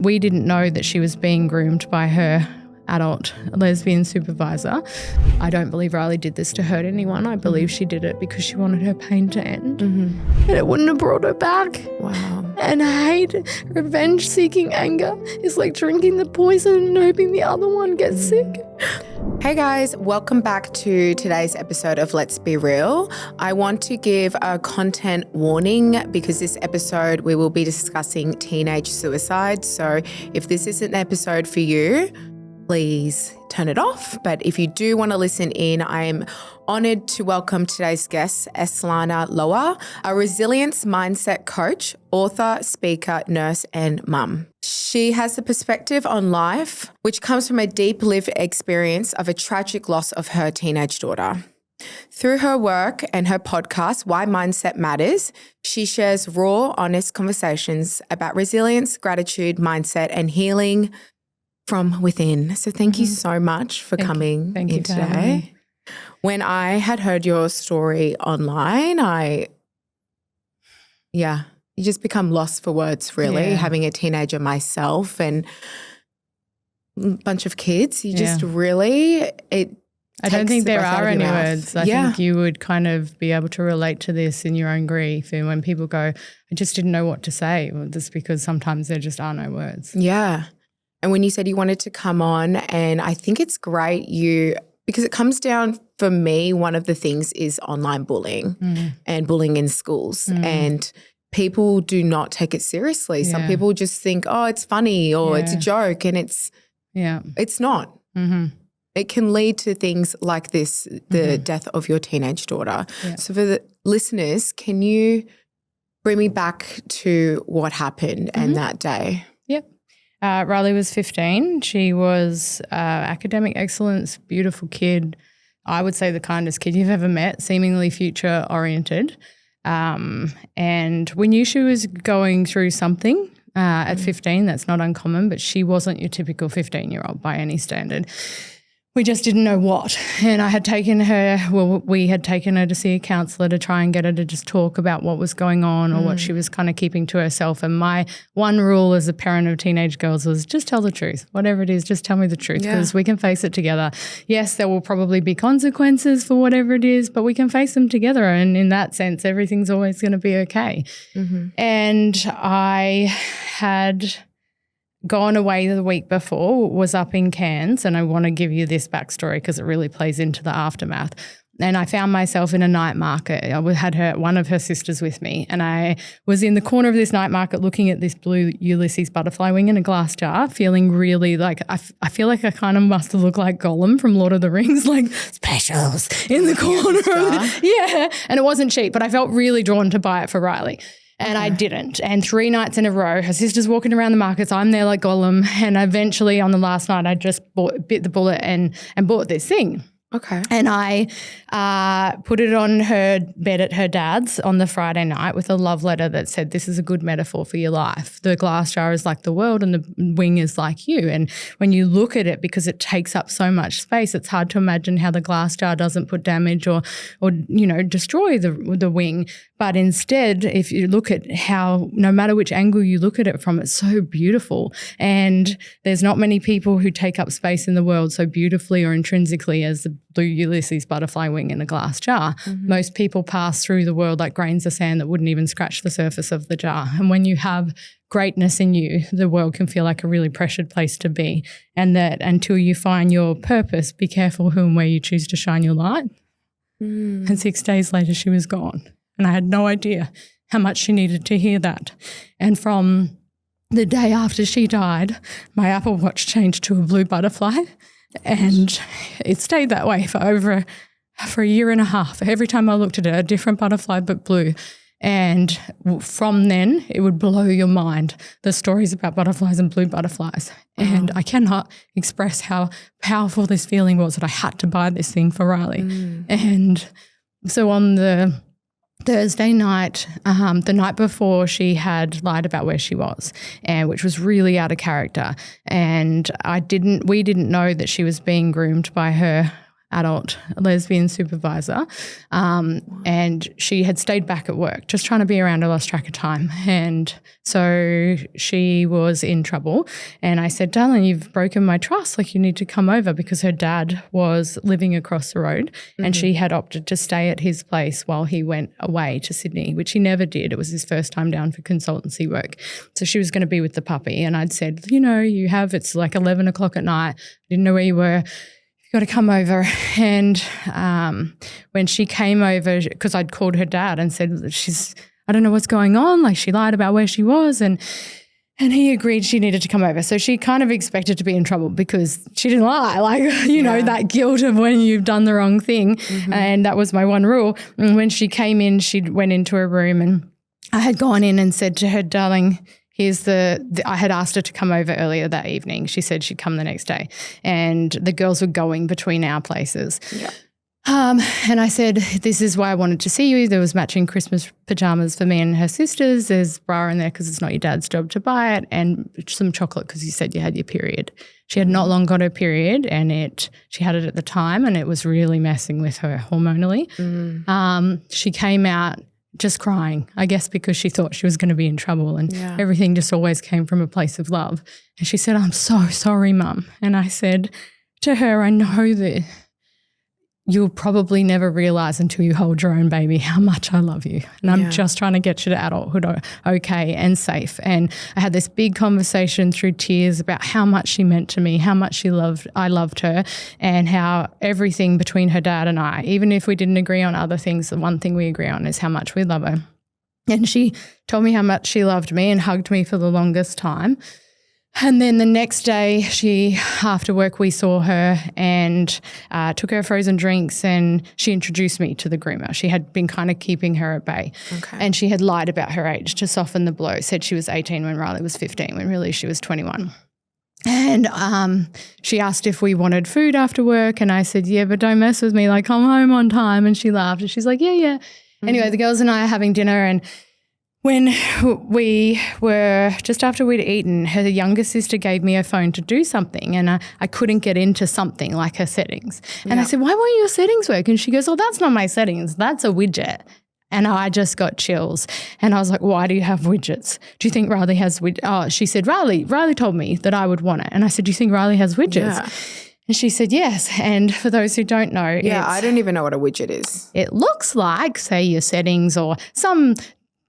We didn't know that she was being groomed by her adult lesbian supervisor. I don't believe Rylee did this to hurt anyone. I believe she did it because she wanted her pain to end. And it wouldn't have brought her back. Wow. And hate, revenge-seeking anger is like drinking the poison and hoping the other one gets sick. Hey guys, welcome back to today's episode of Let's Be Real. I want to give a content warning because this episode we will be discussing teenage suicide. So if this isn't an episode for you, please turn it off. But if you do want to listen in, I am honoured to welcome today's guest, Elsana Lower, a resilience mindset coach, author, speaker, nurse, and mum. She has a perspective on life which comes from a deep lived experience of a tragic loss of her teenage daughter. Through her work and her podcast, Why Mindset Matters, she shares raw, honest conversations about resilience, gratitude, mindset, and healing from within. So thank you so much for coming in today. When I had heard your story online, you just become lost for words, really, having a teenager myself and a bunch of kids. You just really, I don't think there are any words. I think you would kind of be able to relate to this in your own grief. And when people go, I just didn't know what to say, well, that's because sometimes there just are no words. Yeah. And when you said you wanted to come on, and I think it's great because it comes down, for me, one of the things is online bullying and bullying in schools. And people do not take it seriously. Some people just think, oh, it's funny or it's a joke, and it's not. It can lead to things like this, the death of your teenage daughter. Yeah. So for the listeners, can you bring me back to what happened and that day? Yep. Rylee was 15. She was academic excellence, beautiful kid. I would say the kindest kid you've ever met, seemingly future-oriented. And we knew she was going through something at 15. That's not uncommon, but she wasn't your typical 15-year-old by any standard. We just didn't know what. And we had taken her to see a counsellor to try and get her to just talk about what was going on or what she was kind of keeping to herself. And my one rule as a parent of teenage girls was just tell the truth. Whatever it is, just tell me the truth because we can face it together. Yes, there will probably be consequences for whatever it is, but we can face them together. And in that sense, everything's always going to be okay. And I had gone away the week before, was up in Cairns, and I want to give you this backstory because it really plays into the aftermath. And I found myself in a night market. I had one of her sisters with me, and I was in the corner of this night market looking at this blue Ulysses butterfly wing in a glass jar, feeling really like I feel like I kind of must have looked like Gollum from Lord of the Rings, like specials in the corner. And it wasn't cheap, but I felt really drawn to buy it for Rylee. And I didn't. And 3 nights in a row, her sister's walking around the markets, I'm there like Gollum. And eventually on the last night, I just bit the bullet and bought this thing. Okay. And I put it on her bed at her dad's on the Friday night with a love letter that said, this is a good metaphor for your life. The glass jar is like the world and the wing is like you. And when you look at it, because it takes up so much space, it's hard to imagine how the glass jar doesn't put damage or destroy the wing. But instead, if you look at how, no matter which angle you look at it from, it's so beautiful. And there's not many people who take up space in the world so beautifully or intrinsically as the blue Ulysses butterfly wing in a glass jar. Most people pass through the world like grains of sand that wouldn't even scratch the surface of the jar. And when you have greatness in you, the world can feel like a really pressured place to be. And that until you find your purpose, be careful who and where you choose to shine your light. And 6 days later, she was gone. And I had no idea how much she needed to hear that. And from the day after she died, my Apple Watch changed to a blue butterfly. And it stayed that way for a year and a half. Every time I looked at it, a different butterfly but blue. And from then, it would blow your mind, the stories about butterflies and blue butterflies. And I cannot express how powerful this feeling was that I had to buy this thing for Rylee. And so on the Thursday night, the night before, she had lied about where she was, and which was really out of character. And we didn't know that she was being groomed by her adult lesbian supervisor. And she had stayed back at work, just trying to be around. I lost track of time. And so she was in trouble. And I said, darling, you've broken my trust. Like, you need to come over, because her dad was living across the road and she had opted to stay at his place while he went away to Sydney, which he never did. It was his first time down for consultancy work. So she was going to be with the puppy. And I'd said, it's like 11 o'clock at night. I didn't know where you were. Got to come over. And when she came over, because I'd called her dad and said, I don't know what's going on. Like, she lied about where she was. And he agreed she needed to come over. So she kind of expected to be in trouble because she didn't lie. Like, that guilt of when you've done the wrong thing. And that was my one rule. And when she came in, she went into her room, and I had gone in and said to her, darling, I had asked her to come over earlier that evening. She said she'd come the next day, and the girls were going between our places. Yeah. And I said, this is why I wanted to see you. There was matching Christmas pajamas for me and her sisters. There's bra in there because it's not your dad's job to buy it, and some chocolate because you said you had your period. She had not long got her period, and she had it at the time, and it was really messing with her hormonally. She came out just crying, I guess, because she thought she was going to be in trouble, and everything just always came from a place of love. And she said, I'm so sorry, Mum. And I said to her, I know that you'll probably never realise until you hold your own baby how much I love you. And I'm just trying to get you to adulthood okay and safe. And I had this big conversation through tears about how much she meant to me, how much I loved her, and how everything between her dad and I, even if we didn't agree on other things, the one thing we agree on is how much we love her. And she told me how much she loved me and hugged me for the longest time. And then the next day, after work, we saw her and took her frozen drinks, and she introduced me to the groomer. She had been kind of keeping her at bay. Okay. And she had lied about her age to soften the blow, said she was 18 when Rylee was 15, when really she was 21. And she asked if we wanted food after work, and I said, yeah, but don't mess with me, like, come home on time. And she laughed, and she's like, yeah. Anyway, the girls and I are having dinner, and when we were, just after we'd eaten, her younger sister gave me her phone to do something, and I couldn't get into something like her settings. And I said, why won't your settings work? And she goes, oh, that's not my settings. That's a widget. And I just got chills. And I was like, why do you have widgets? Do you think Rylee has widgets? Oh, she said, Rylee told me that I would want it. And I said, do you think Rylee has widgets? Yeah. And she said, yes. And for those who don't know. Yeah, I don't even know what a widget is. It looks like, say, your settings or some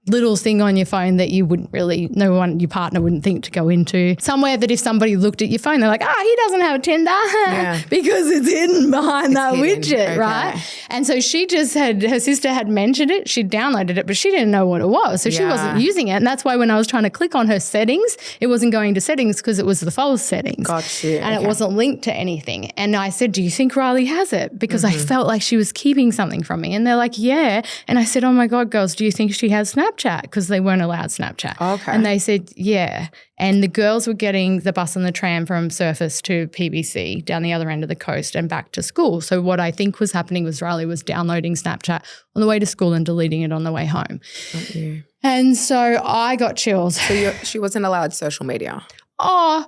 little thing on your phone that you wouldn't really, your partner wouldn't think to go into. Somewhere that if somebody looked at your phone, they're like, he doesn't have Tinder because it's hidden behind that widget, right? And so she just her sister had mentioned it, she downloaded it, but she didn't know what it was. So she wasn't using it. And that's why when I was trying to click on her settings, it wasn't going to settings because it was the false settings. Gotcha. And it wasn't linked to anything. And I said, do you think Rylee has it? Because I felt like she was keeping something from me. And they're like, yeah. And I said, oh my God, girls, do you think she has Snapchat? Because they weren't allowed Snapchat. Okay. And they said, yeah. And the girls were getting the bus and the tram from Surface to PBC down the other end of the coast and back to school. So what I think was happening was Rylee was downloading Snapchat on the way to school and deleting it on the way home. Okay. And so I got chills. So she wasn't allowed social media? Oh,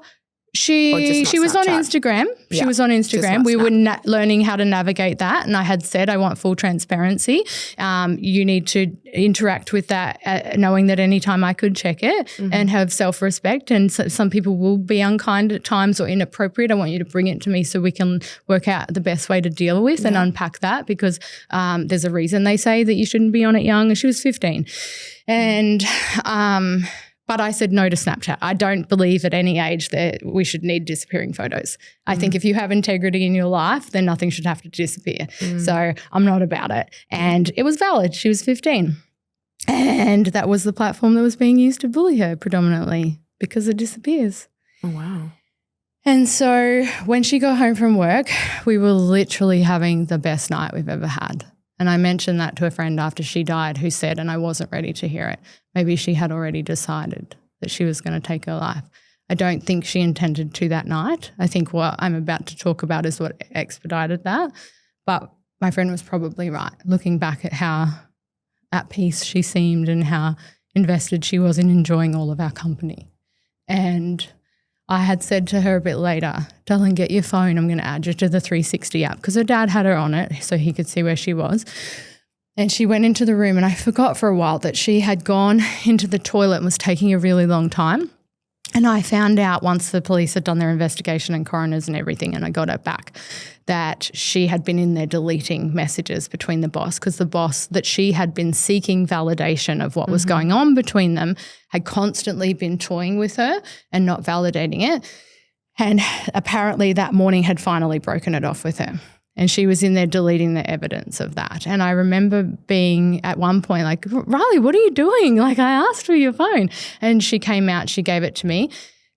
She was on Instagram. She was on Instagram. We were learning how to navigate that, and I had said I want full transparency. You need to interact with that, knowing that anytime I could check it and have self-respect. And so, some people will be unkind at times or inappropriate. I want you to bring it to me so we can work out the best way to deal with and unpack that, because there's a reason they say that you shouldn't be on it young. And she was 15, and but I said no to Snapchat. I don't believe at any age that we should need disappearing photos. I think if you have integrity in your life, then nothing should have to disappear. So I'm not about it. And it was valid. She was 15. And that was the platform that was being used to bully her predominantly, because it disappears. Oh, wow. And so when she got home from work, we were literally having the best night we've ever had. And I mentioned that to a friend after she died, who said, and I wasn't ready to hear it, maybe she had already decided that she was going to take her life. I don't think she intended to that night. I think what I'm about to talk about is what expedited that. But my friend was probably right, looking back at how at peace she seemed and how invested she was in enjoying all of our company. And I had said to her a bit later, darling, get your phone. I'm going to add you to the 360 app because her dad had her on it so he could see where she was. And she went into the room and I forgot for a while that she had gone into the toilet and was taking a really long time. And I found out once the police had done their investigation and coroners and everything, and I got it back, that she had been in there deleting messages between the boss, because the boss that she had been seeking validation of what was going on between them had constantly been toying with her and not validating it. And apparently that morning had finally broken it off with her. And she was in there deleting the evidence of that. And I remember being at one point like, Rylee, what are you doing? Like, I asked for your phone. And she came out, she gave it to me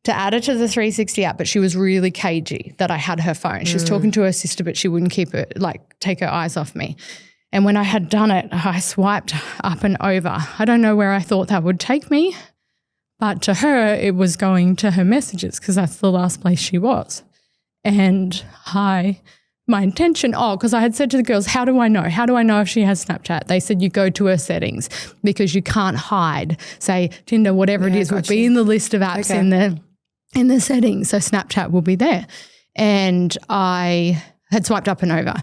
to add it to the 360 app, but she was really cagey that I had her phone. She was talking to her sister, but she wouldn't take her eyes off me. And when I had done it, I swiped up and over. I don't know where I thought that would take me, but to her, it was going to her messages because that's the last place she was. And my intention, because I had said to the girls, how do I know? How do I know if she has Snapchat? They said you go to her settings because you can't hide. Say Tinder, whatever it is, will be in the list of apps in the settings. So Snapchat will be there. And I had swiped up and over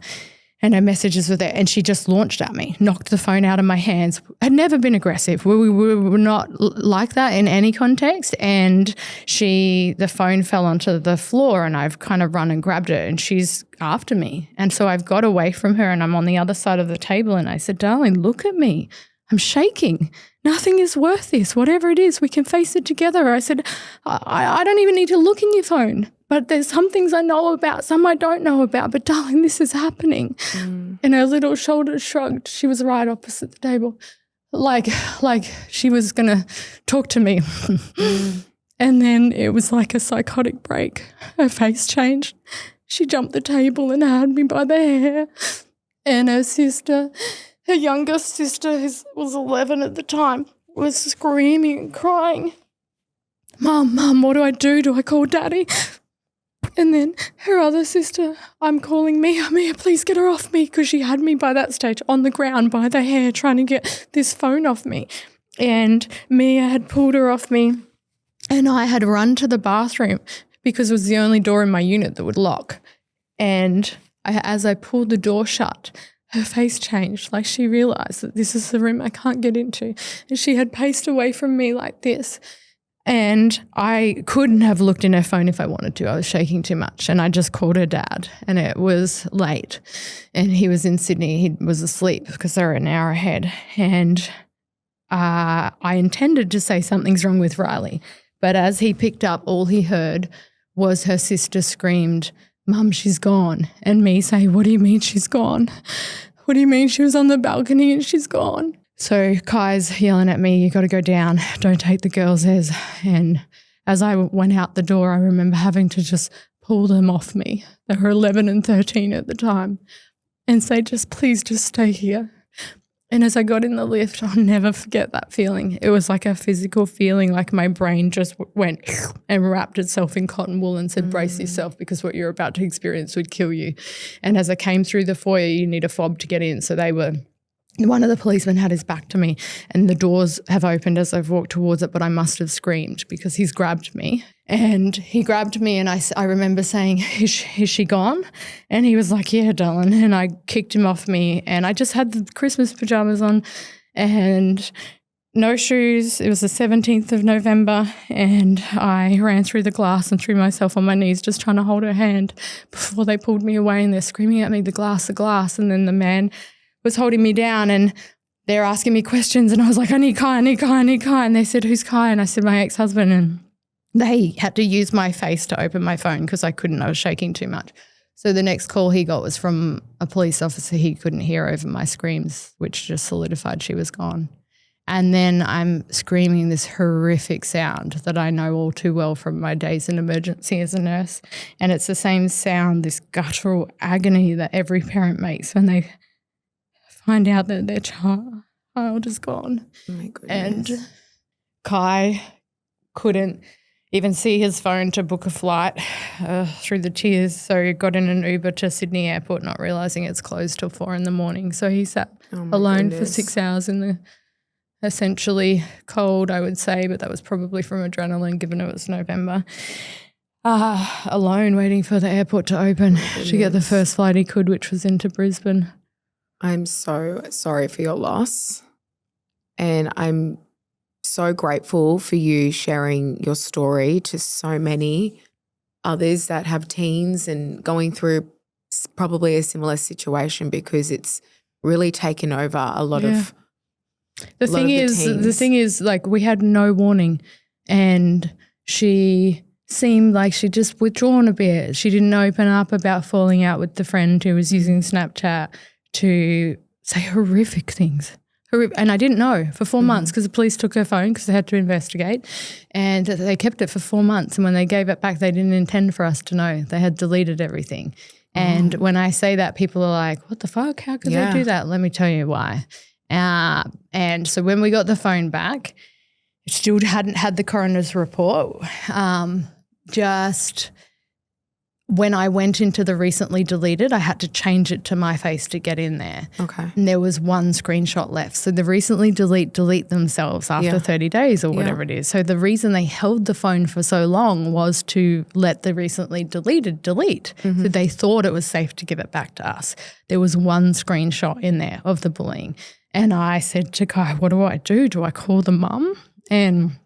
and her messages were there and she just launched at me, knocked the phone out of my hands. Had never been aggressive. We were not like that in any context. And the phone fell onto the floor and I've kind of run and grabbed it and she's after me. And so I've got away from her and I'm on the other side of the table and I said, darling, look at me. I'm shaking. Nothing is worth this. Whatever it is, we can face it together. I said, I don't even need to look in your phone, but there's some things I know about, some I don't know about, but darling, this is happening. And her little shoulders shrugged. She was right opposite the table, like she was going to talk to me. And then it was like a psychotic break. Her face changed. She jumped the table and had me by the hair. And her youngest sister, who was 11 at the time, was screaming and crying. Mum, what do I do? Do I call Daddy? And then her other sister, I'm calling Mia, please get her off me, because she had me by that stage on the ground by the hair trying to get this phone off me. And Mia had pulled her off me and I had run to the bathroom because it was the only door in my unit that would lock. And as I pulled the door shut, her face changed, like she realised that this is the room I can't get into. And she had paced away from me like this. And I couldn't have looked in her phone if I wanted to. I was shaking too much. And I just called her dad and it was late. And he was in Sydney. He was asleep because they were an hour ahead. And I intended to say something's wrong with Rylee. But as he picked up, all he heard was her sister screamed, Mum, she's gone. And me say, what do you mean she's gone? What do you mean she was on the balcony and she's gone? So Kai's yelling at me, you got to go down, don't take the girls as. And as I went out the door, I remember having to just pull them off me. They were 11 and 13 at the time, and say, please just stay here. And as I got in the lift, I'll never forget that feeling. It was like a physical feeling, like my brain just went and wrapped itself in cotton wool and said, brace yourself because what you're about to experience would kill you. And as I came through the foyer, you need a fob to get in. So one of the policemen had his back to me and the doors have opened as I've walked towards it, but I must have screamed because he's grabbed me. And he grabbed me and I remember saying, is she gone? And he was like, yeah, darling. And I kicked him off me and I just had the Christmas pajamas on and no shoes. It was the 17th of November and I ran through the glass and threw myself on my knees just trying to hold her hand before they pulled me away and they're screaming at me, the glass. And then the man was holding me down and they're asking me questions and I was like, I need Kai. And they said, who's Kai? And I said, my ex-husband. And they had to use my face to open my phone because I was shaking too much. So the next call he got was from a police officer he couldn't hear over my screams, which just solidified she was gone. And then I'm screaming this horrific sound that I know all too well from my days in emergency as a nurse. And it's the same sound, this guttural agony that every parent makes when they find out that their child is gone. Oh my goodness. And Kai couldn't even see his phone to book a flight through the tears. So he got in an Uber to Sydney Airport, not realising it's closed till 4 a.m. So he sat alone for 6 hours in the essentially cold, I would say, but that was probably from adrenaline given it was November. Alone waiting for the airport to open to get the first flight he could, which was into Brisbane. I'm so sorry for your loss. And I'm so grateful for you sharing your story to so many others that have teens and going through probably a similar situation, because it's really taken over a lot of the thing is, like, we had no warning, and she seemed like she'd just withdrawn a bit. She didn't open up about falling out with the friend who was using Snapchat to say horrific things. And I didn't know for 4 months, because the police took her phone because they had to investigate, and they kept it for 4 months. And when they gave it back, they didn't intend for us to know. They had deleted everything. And when I say that, people are like, what the fuck? How could they do that? Let me tell you why. And so when we got the phone back, it still hadn't had the coroner's report. Just when I went into the recently deleted, I had to change it to my face to get in there. Okay. And there was one screenshot left. So the recently delete themselves after 30 days or whatever it is. So the reason they held the phone for so long was to let the recently deleted delete. So they thought it was safe to give it back to us. There was one screenshot in there of the bullying. And I said to Kai, what do? Do I call the mum? And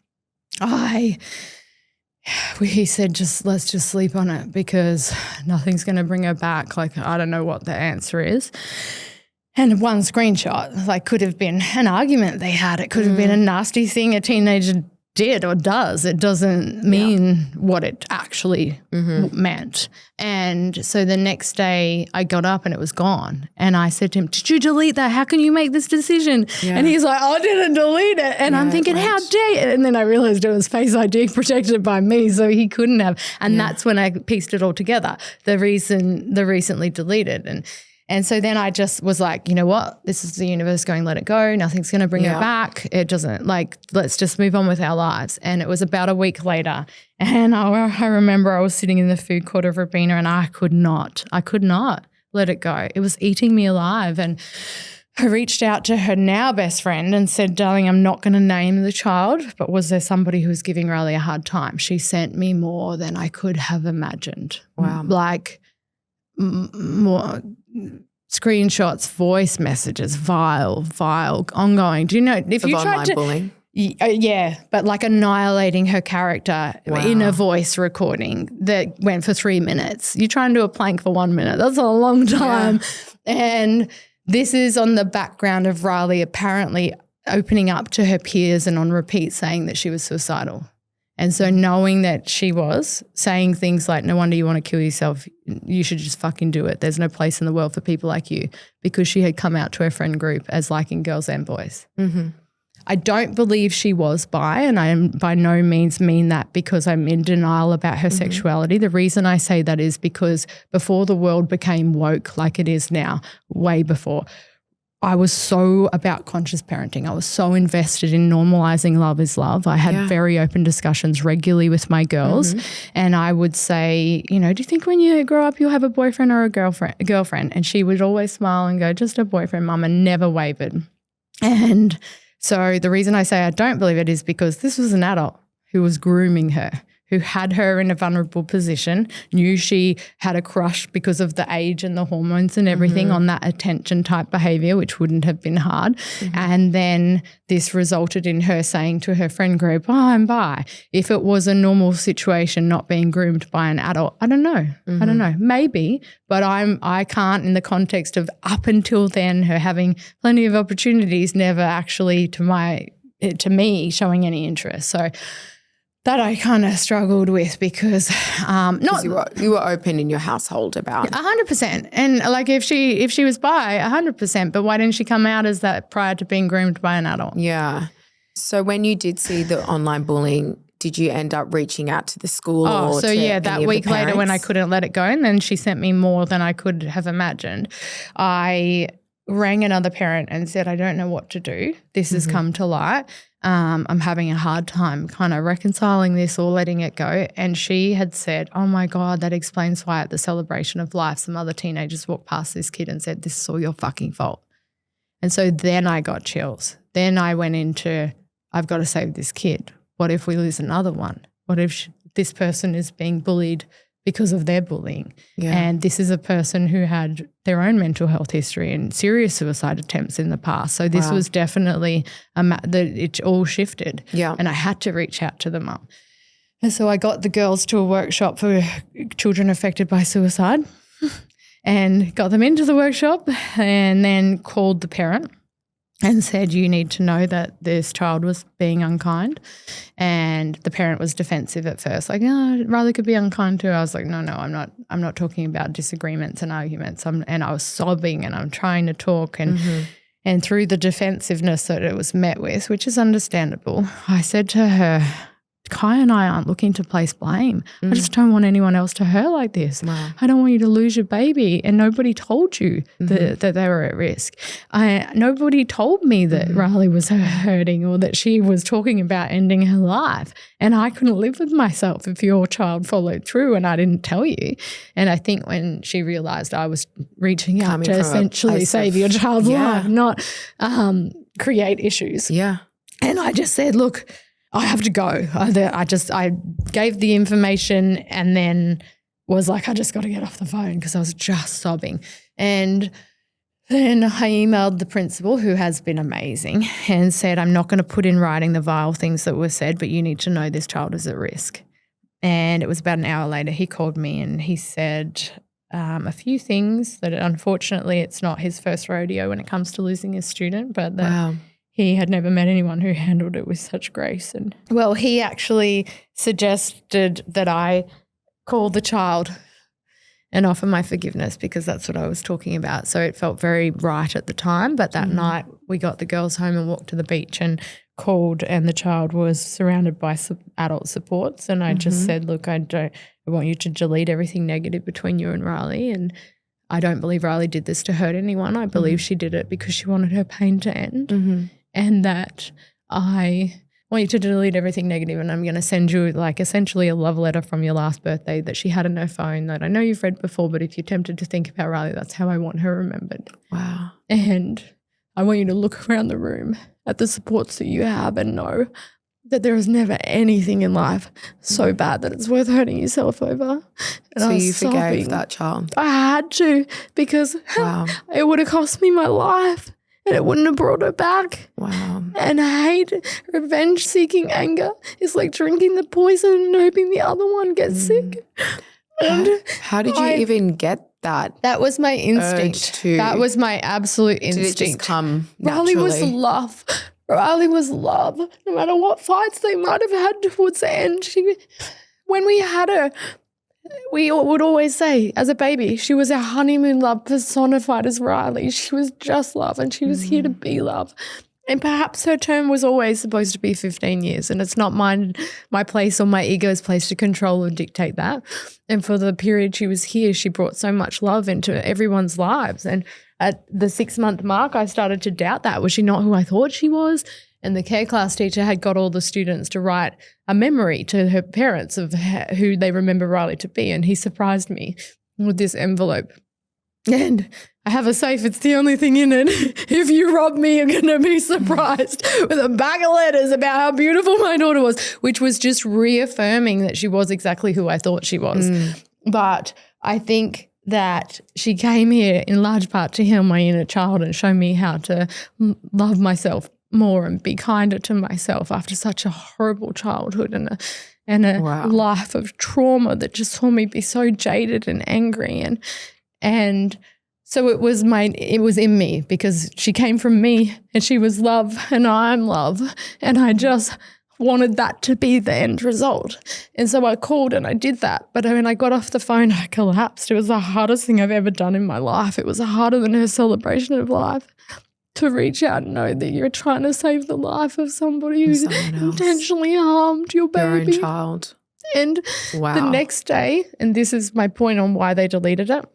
he said, let's just sleep on it, because nothing's going to bring her back. Like, I don't know what the answer is. And one screenshot, like, could have been an argument they had. It could have been a nasty thing a teenager did or does. It doesn't mean what it actually meant. And so the next day I got up and it was gone. And I said to him, did you delete that? How can you make this decision? And he's like, I didn't delete it. And I'm thinking, how dare you? And then I realized it was Face ID protected by me, so he couldn't have. And that's when I pieced it all together, the recently deleted. And so then I just was like, you know what? This is the universe going, let it go. Nothing's going to bring her back. It doesn't, like, let's just move on with our lives. And it was about a week later. And I remember I was sitting in the food court of Robina, and I could not let it go. It was eating me alive. And I reached out to her now best friend and said, darling, I'm not going to name the child, but was there somebody who was giving Rylee a hard time? She sent me more than I could have imagined. Wow. Like, more screenshots, voice messages, vile, ongoing. Do you know if you tried to bullying? Yeah, but like annihilating her character in a voice recording that went for 3 minutes. You try and do a plank for 1 minute. That's a long time. And this is on the background of Rylee apparently opening up to her peers and on repeat saying that she was suicidal. And so knowing that she was saying things like, no wonder you want to kill yourself, you should just fucking do it. There's no place in the world for people like you, because she had come out to her friend group as liking girls and boys. I don't believe she was bi, and I am by no means mean that because I'm in denial about her sexuality. The reason I say that is because before the world became woke like it is now, way before, I was so about conscious parenting. I was so invested in normalizing love is love. I had very open discussions regularly with my girls, and I would say, you know, do you think when you grow up you'll have a boyfriend or a girlfriend? And she would always smile and go, just a boyfriend, mum, and never wavered. And so the reason I say I don't believe it is because this was an adult who was grooming her, who had her in a vulnerable position, knew she had a crush because of the age and the hormones and everything on that attention type behavior, which wouldn't have been hard. And then this resulted in her saying to her friend group, oh, I'm bi. If it was a normal situation not being groomed by an adult, I don't know. I don't know. Maybe, but I can't, in the context of up until then, her having plenty of opportunities, never actually to me showing any interest. So that I kind of struggled with because you were open in your household about 100%. And like if she was bi, 100%, but why didn't she come out as that prior to being groomed by an adult? Yeah. So when you did see the online bullying, did you end up reaching out to the school? That week later when I couldn't let it go, and then she sent me more than I could have imagined, I rang another parent and said, I don't know what to do. This has come to light. I'm having a hard time kind of reconciling this or letting it go. And she had said, oh my God, that explains why at the celebration of life, some other teenagers walked past this kid and said, this is all your fucking fault. And so then I got chills. Then I went into, I've got to save this kid. What if we lose another one? What if this person is being bullied because of their bullying. Yeah. And this is a person who had their own mental health history and serious suicide attempts in the past. So this was definitely it all shifted. Yeah. And I had to reach out to the mum. And so I got the girls to a workshop for children affected by suicide and got them into the workshop and then called the parent and said, you need to know that this child was being unkind. And the parent was defensive at first, like, oh, Rylee could be unkind too. I was like, no, I'm not talking about disagreements and arguments. And I was sobbing and I'm trying to talk. And through the defensiveness that it was met with, which is understandable, I said to her, Kai and I aren't looking to place blame. I just don't want anyone else to hurt like this. Wow. I don't want you to lose your baby, and nobody told you that they were at risk. Nobody told me that Rylee was hurting or that she was talking about ending her life, and I couldn't live with myself if your child followed through and I didn't tell you. And I think when she realised I was reaching out to essentially save your child's life, not create issues. Yeah. And I just said, look, I have to go. I gave the information and then was like, I just got to get off the phone because I was just sobbing. And then I emailed the principal, who has been amazing, and said, I'm not going to put in writing the vile things that were said, but you need to know this child is at risk. And it was about an hour later, he called me and he said a few things that unfortunately it's not his first rodeo when it comes to losing a student, but that he had never met anyone who handled it with such grace. And well, he actually suggested that I call the child and offer my forgiveness because that's what I was talking about. So it felt very right at the time. But that night we got the girls home and walked to the beach and called, and the child was surrounded by adult supports. And I just said, look, I want you to delete everything negative between you and Rylee. And I don't believe Rylee did this to hurt anyone. I believe she did it because she wanted her pain to end. And that I want you to delete everything negative, and I'm going to send you like essentially a love letter from your last birthday that she had in her phone that I know you've read before, but if you're tempted to think about Rylee, that's how I want her remembered. Wow. And I want you to look around the room at the supports that you have and know that there is never anything in life so bad that it's worth hurting yourself over. And so you forgave sobbing. that child? I had to, because it would have cost me my life. And it wouldn't have brought her back. Wow. And hate, revenge-seeking anger is like drinking the poison and hoping the other one gets sick. And how did you even get that? That was my instinct. That was my absolute instinct. Did it just come naturally? Rylee was love. Rylee was love. No matter what fights they might have had towards the end, when we had her, we would always say, as a baby, she was our honeymoon love personified as Rylee. She was just love, and she was here to be love. And perhaps her term was always supposed to be 15 years, and it's not my place or my ego's place to control or dictate that. And for the period she was here, she brought so much love into everyone's lives. And at the 6-month mark, I started to doubt that. Was she not who I thought she was? And the care class teacher had got all the students to write a memory to her parents of who they remember Rylee to be. And he surprised me with this envelope. And I have a safe, it's the only thing in it. If you rob me, you're going to be surprised, with a bag of letters about how beautiful my daughter was, which was just reaffirming that she was exactly who I thought she was. But I think that she came here in large part to heal my inner child and show me how to love myself more and be kinder to myself after such a horrible childhood and a life of trauma that just saw me be so jaded and angry. And so it was in me because she came from me and she was love and I'm love, and I just wanted that to be the end result. And so I called and I did that. But when I got off the phone, I collapsed. It was the hardest thing I've ever done in my life. It was harder than her celebration of life, to reach out and know that you're trying to save the life of somebody who's intentionally harmed your baby. Your own child. And the next day, and this is my point on why they deleted it,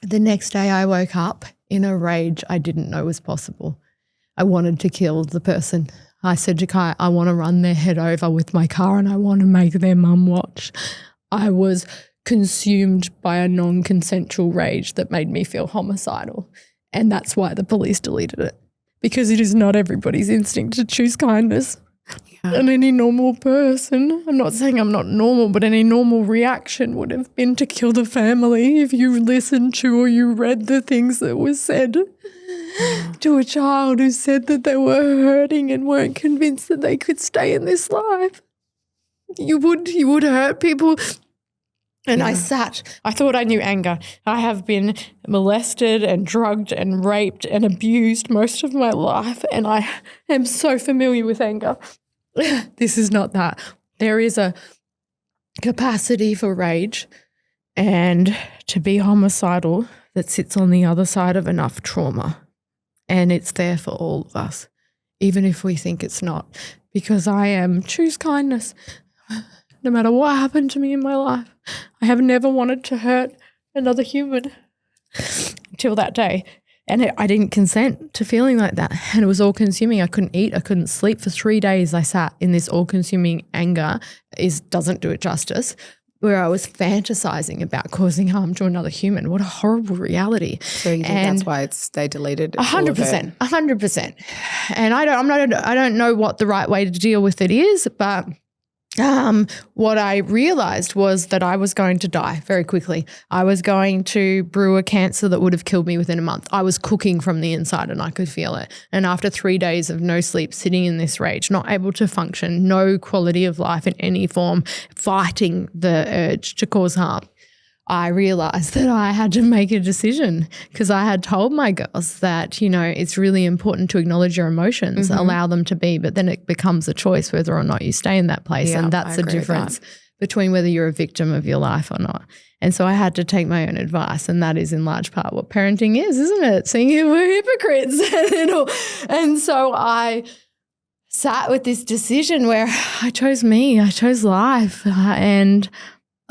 the next day I woke up in a rage I didn't know was possible. I wanted to kill the person. I said to Kai, I want to run their head over with my car and I want to make their mum watch. I was consumed by a non-consensual rage that made me feel homicidal. And that's why the police deleted it, because it is not everybody's instinct to choose kindness. And any normal person, I'm not saying I'm not normal, but any normal reaction would have been to kill the family if you listened to or you read the things that were said to a child who said that they were hurting and weren't convinced that they could stay in this life. You would hurt people. And I thought I knew anger. I have been molested and drugged and raped and abused most of my life, and I am so familiar with anger. This is not that. There is a capacity for rage and to be homicidal that sits on the other side of enough trauma, and it's there for all of us, even if we think it's not, because I choose kindness. No matter what happened to me in my life, I have never wanted to hurt another human until that day. And I didn't consent to feeling like that. And it was all-consuming. I couldn't eat. I couldn't sleep. For 3 days I sat in this all-consuming anger. Doesn't do it justice, where I was fantasizing about causing harm to another human. What a horrible reality. So you think that's why they deleted 100%. 100%. And I don't know what the right way to deal with it is, but what I realized was that I was going to die very quickly. I was going to brew a cancer that would have killed me within a month. I was cooking from the inside and I could feel it. And after 3 days of no sleep, sitting in this rage, not able to function, no quality of life in any form, fighting the urge to cause harm, I realized that I had to make a decision, because I had told my girls that, it's really important to acknowledge your emotions, allow them to be, but then it becomes a choice whether or not you stay in that place. And that's the difference between whether you're a victim of your life or not. And so I had to take my own advice, and that is in large part what parenting is, isn't it? Seeing if we're hypocrites. And so I sat with this decision where I chose me, I chose life, and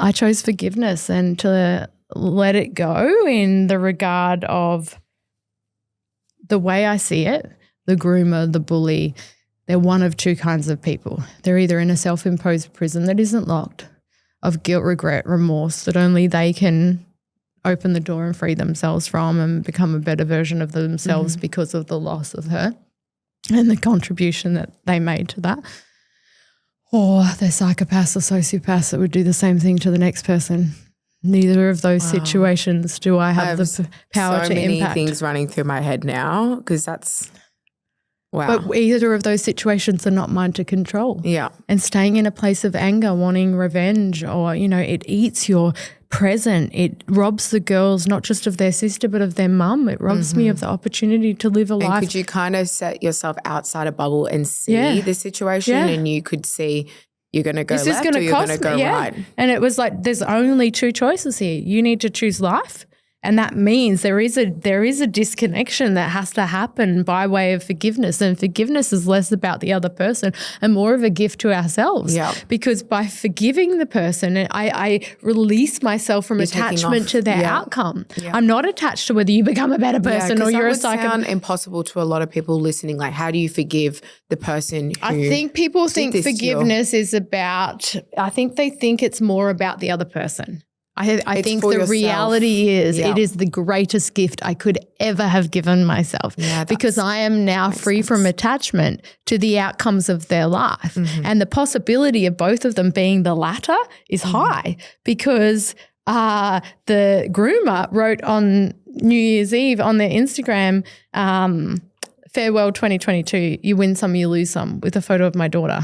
I chose forgiveness and to let it go in the regard of the way I see it. The groomer, the bully, they're one of two kinds of people. They're either in a self-imposed prison that isn't locked, of guilt, regret, remorse that only they can open the door and free themselves from and become a better version of themselves because of the loss of her and the contribution that they made to that. Or they're psychopaths or sociopaths that would do the same thing to the next person. Neither of those situations do I have the power to impact. So many things running through my head now, because that's wow. But either of those situations are not mine to control. Yeah. And staying in a place of anger, wanting revenge, or, it eats your present. It robs the girls not just of their sister but of their mum. It robs me of the opportunity to live a life. And could you kind of set yourself outside a bubble and see the situation and you could see you're going to go left or you're going to go right? And it was like, there's only two choices here. You need to choose life. And that means there is a disconnection that has to happen by way of forgiveness. And forgiveness is less about the other person and more of a gift to ourselves. Yeah. Because by forgiving the person, I release myself from attachment to their outcome. Yeah. I'm not attached to whether you become a better person or you're a psychopath. That would sound impossible to a lot of people listening. Like, how do you forgive the person who I think people think forgiveness is about, I think they think it's more about the other person. I think the reality is it is the greatest gift I could ever have given myself because I am now free from attachment to the outcomes of their life. And the possibility of both of them being the latter is high because the groomer wrote on New Year's Eve on their Instagram, farewell 2022, you win some, you lose some, with a photo of my daughter.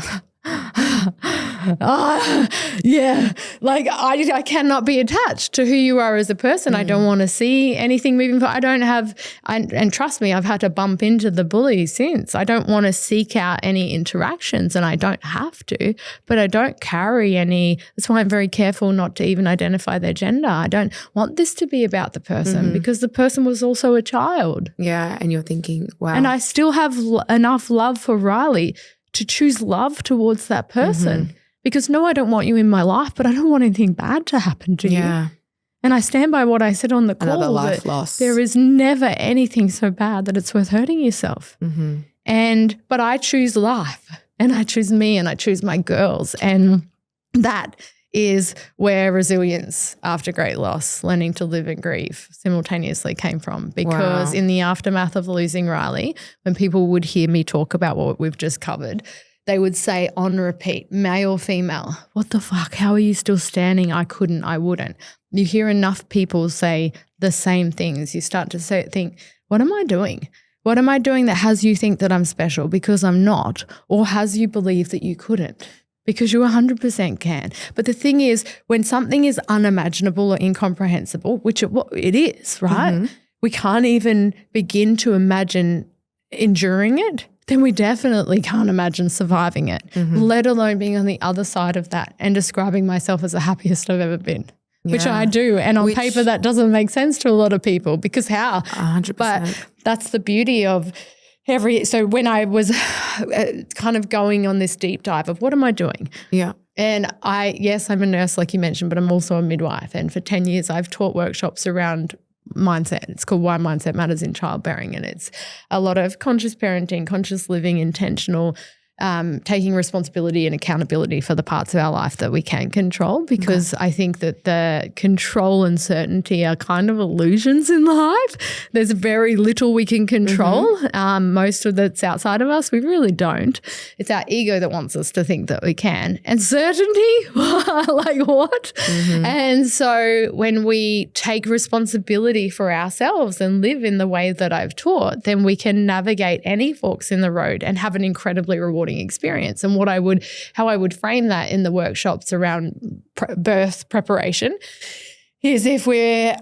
Like I cannot be attached to who you are as a person. I don't want to see anything moving forward. I don't have, and trust me, I've had to bump into the bully since. I don't want to seek out any interactions, and I don't have to, but I don't carry any. That's why I'm very careful not to even identify their gender. I don't want this to be about the person because the person was also a child. Yeah, and you're thinking, wow. And I still have enough love for Rylee to choose love towards that person. Because no, I don't want you in my life, but I don't want anything bad to happen to you. And I stand by what I said on the call. Another life loss. There is never anything so bad that it's worth hurting yourself. But I choose life, and I choose me, and I choose my girls. And that is where resilience after great loss, learning to live and grieve simultaneously came from. Because in the aftermath of losing Rylee, when people would hear me talk about what we've just covered, they would say on repeat, male or female, what the fuck? How are you still standing? I couldn't, I wouldn't. You hear enough people say the same things. You start to think, what am I doing? What am I doing that has you think that I'm special because I'm not, or has you believe that you couldn't? Because you 100% can. But the thing is, when something is unimaginable or incomprehensible, which it is, right? We can't even begin to imagine enduring it, then we definitely can't imagine surviving it, let alone being on the other side of that and describing myself as the happiest I've ever been. Which I do. And on paper, that doesn't make sense to a lot of people because how? 100%. But that's the beauty of so when I was kind of going on this deep dive of what am I doing? Yeah. And I'm a nurse like you mentioned, but I'm also a midwife. And for 10 years, I've taught workshops around mindset. It's called Why Mindset Matters in Childbearing. And it's a lot of conscious parenting, conscious living, intentional taking responsibility and accountability for the parts of our life that we can control, because I think that the control and certainty are kind of illusions in life. There's very little we can control. Most of that's outside of us. We really don't. It's our ego that wants us to think that we can. And certainty, like what? And so when we take responsibility for ourselves and live in the way that I've taught, then we can navigate any forks in the road and have an incredibly rewarding experience. And how I would frame that in the workshops around birth preparation is if we're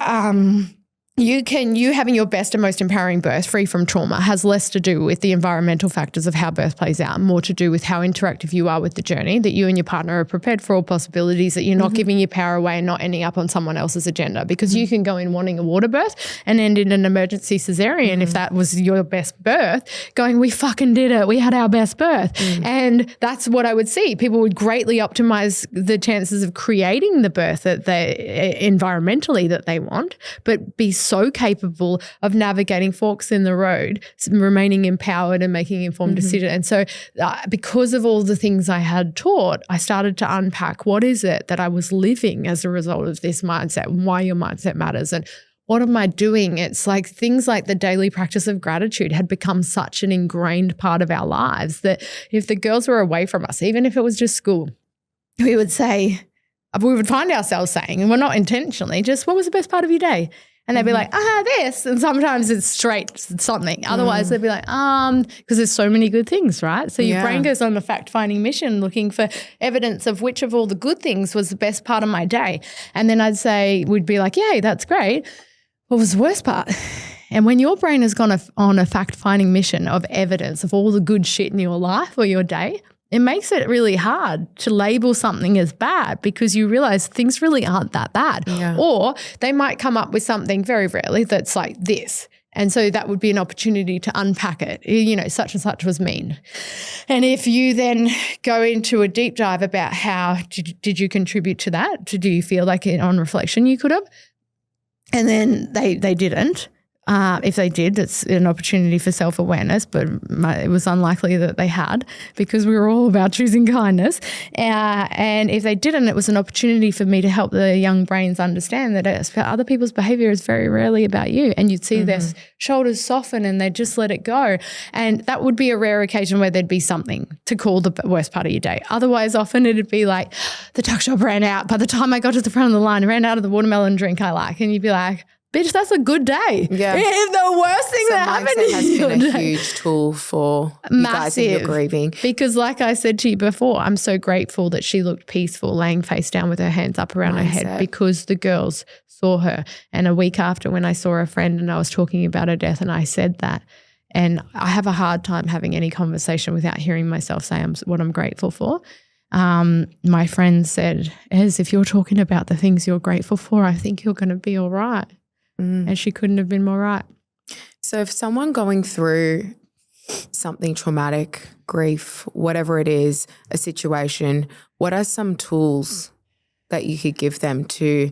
you having your best and most empowering birth free from trauma has less to do with the environmental factors of how birth plays out, more to do with how interactive you are with the journey, that you and your partner are prepared for all possibilities, that you're not giving your power away and not ending up on someone else's agenda, because you can go in wanting a water birth and end in an emergency cesarean if that was your best birth, going, we fucking did it, we had our best birth. And that's what I would see. People would greatly optimize the chances of creating the birth that they environmentally that they want, but be so capable of navigating forks in the road, remaining empowered and making informed decisions. And so because of all the things I had taught, I started to unpack what is it that I was living as a result of this mindset, and why your mindset matters, and what am I doing? It's like things like the daily practice of gratitude had become such an ingrained part of our lives that if the girls were away from us, even if it was just school, we would find ourselves saying, and we're not intentionally, just what was the best part of your day? And they'd be like, this. And sometimes it's straight something. Otherwise, they'd be like, because there's so many good things, right? So your brain goes on a fact-finding mission looking for evidence of which of all the good things was the best part of my day. And then we'd be like, yay, that's great. What was the worst part? And when your brain has gone on a fact-finding mission of evidence of all the good shit in your life or your day, it makes it really hard to label something as bad, because you realize things really aren't that bad. Or they might come up with something, very rarely, that's like this. And so that would be an opportunity to unpack it. Such and such was mean. And if you then go into a deep dive about how did you contribute to that? Do you feel like on reflection you could have? And then they didn't. If they did, it's an opportunity for self-awareness, but it was unlikely that they had, because we were all about choosing kindness. And if they didn't, it was an opportunity for me to help the young brains understand that other people's behavior is very rarely about you. And you'd see their shoulders soften and they'd just let it go. And that would be a rare occasion where there'd be something to call the worst part of your day. Otherwise, often it'd be like, the tuck shop ran out. By the time I got to the front of the line, I ran out of the watermelon drink I like. And you'd be like, bitch, that's a good day. Yeah. If the worst thing that happened has been a huge tool for you guys in your grieving. Because like I said to you before, I'm so grateful that she looked peaceful, laying face down with her hands up around her head, because the girls saw her. And a week after, when I saw a friend and I was talking about her death, and I said that, and I have a hard time having any conversation without hearing myself say what I'm grateful for. My friend said, Ez, if you're talking about the things you're grateful for, I think you're going to be all right. And she couldn't have been more right. So if someone going through something traumatic, grief, whatever it is, a situation, what are some tools that you could give them to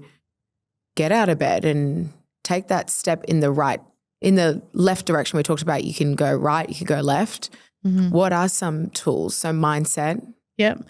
get out of bed and take that step in the left direction? We talked about you can go right, you can go left. What are some tools? So mindset. Yep.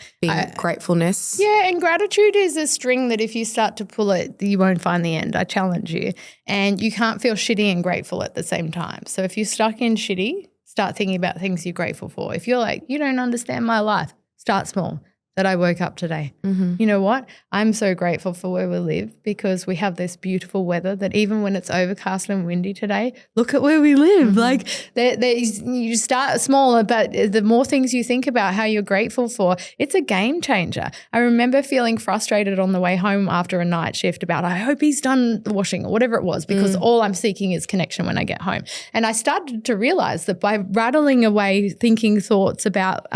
Gratefulness. Yeah, and gratitude is a string that if you start to pull it, you won't find the end. I challenge you. And you can't feel shitty and grateful at the same time. So if you're stuck in shitty, Start thinking about things you're grateful for. If you're like, you don't understand my life, start small. That I woke up today. You know what? I'm so grateful for where we live because we have this beautiful weather that even when it's overcast and windy today, look at where we live. Like you start smaller, but the more things you think about how you're grateful for, it's a game changer. I remember feeling frustrated on the way home after a night shift about, I hope he's done the washing or whatever it was, because all I'm seeking is connection when I get home. And I started to realize that by rattling away thinking thoughts about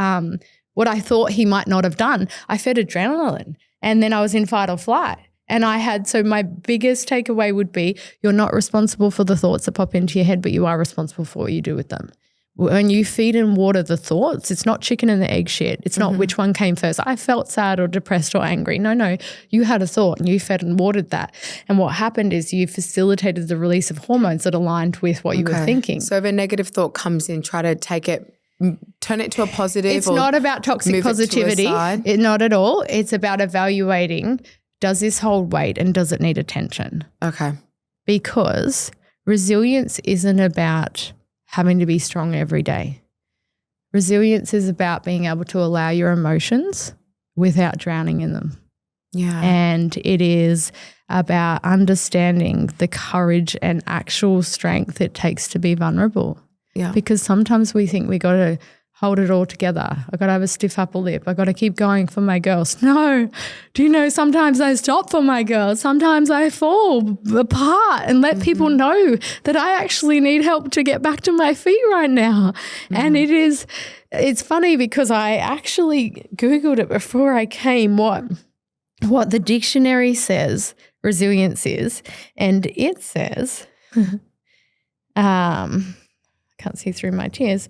what I thought he might not have done, I fed adrenaline and then I was in fight or flight. And so my biggest takeaway would be you're not responsible for the thoughts that pop into your head, but you are responsible for what you do with them. When you feed and water the thoughts, it's not chicken and the egg shit. It's not which one came first. I felt sad or depressed or angry. No, you had a thought and you fed and watered that. And what happened is you facilitated the release of hormones that aligned with what you were thinking. So if a negative thought comes in, try to take it, turn it to a positive. It's not about toxic positivity. Not at all. It's about evaluating, does this hold weight and does it need attention? Okay. Because resilience isn't about having to be strong every day. Resilience is about being able to allow your emotions without drowning in them. Yeah. And it is about understanding the courage and actual strength it takes to be vulnerable. Yeah. Because sometimes we think we got to hold it all together. I got to have a stiff upper lip. I got to keep going for my girls. No. Do you know sometimes I stop for my girls. Sometimes I fall apart and let people know that I actually need help to get back to my feet right now. And it's funny because I actually Googled it before I came what the dictionary says resilience is. And it says, can't see through my tears,